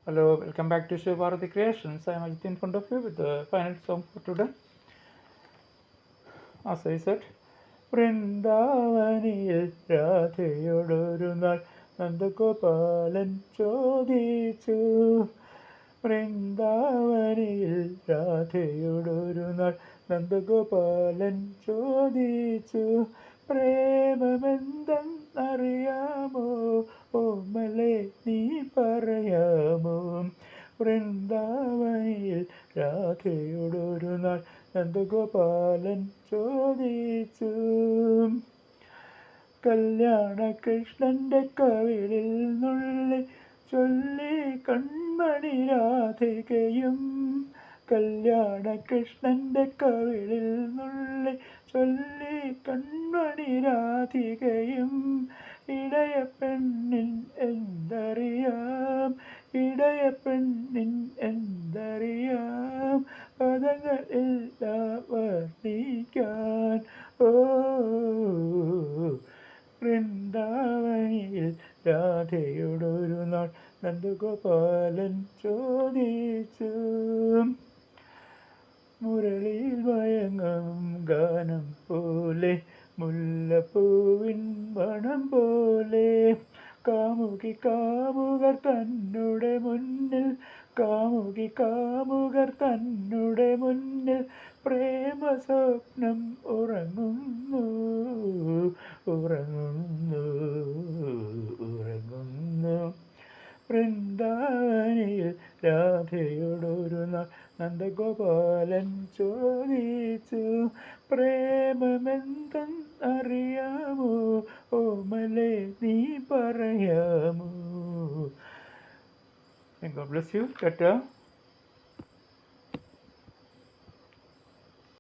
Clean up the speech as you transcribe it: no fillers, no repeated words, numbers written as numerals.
Hello, welcome back to Shiv Bharati Creations. I am Ajit in front of you with the final song for today. As I said, വൃന്ദാവനിൽ രാധയോടൊരു നാൾ നന്ദഗോപാലൻ ചോദിച്ചു. വൃന്ദാവനിൽ രാധയോടൊരു നാൾ നന്ദഗോപാലൻ ചോദിച്ചു. പ്രേമമെന്തെന്നറിയാമോ ഓമലെ നീ പറയാമോ? വൃന്ദാവനിൽ രാധയോടൊരു നാൾ നന്ദഗോപാലൻ ചോദിച്ചു. കല്യാണ കൃഷ്ണന്റെ കവിളിൽ നുള്ളി ചൊല്ലി കൺമണി രാധികയും. കല്യാണ കൃഷ്ണന്റെ കവിളിൽ നുള്ളി ചൊല്ലി കൺമണി രാധികയും. ഇടയ പെണ്ണിൻ എന്തറിയാം, ഇടയ പെണ്ണിൻ എന്തറിയാം, പദങ്ങളില്ല വർണ്ണിക്കാൻ. ഓ വൃന്ദാവനിൽ രാധയോടൊരു നാൾ നന്ദഗോപാലൻ ചോദിച്ചു. മുരളിയിൽ മയങ്ങും ഗാനം പോലെ, മുല്ലപ്പൂവിൻ മണം പോലെ, കാമുകി കാമുകർ തന്നുടെ മുന്നിൽ, കാമുകി കാമുകർ തന്നുടെ മുന്നിൽ പ്രേമ സ്വപ്നം ഉറങ്ങുന്നു, ഉറങ്ങുന്നു, ഉറങ്ങുന്നു. വൃന്ദാവനിൽ രാധയോടൊരു നാൾ നന്ദഗോപാലൻ ചോദിച്ചു. പ്രേമമെന്തെന്നറിയാമോ ഓമലെ നീ പറയാമോ? God bless you. Tata.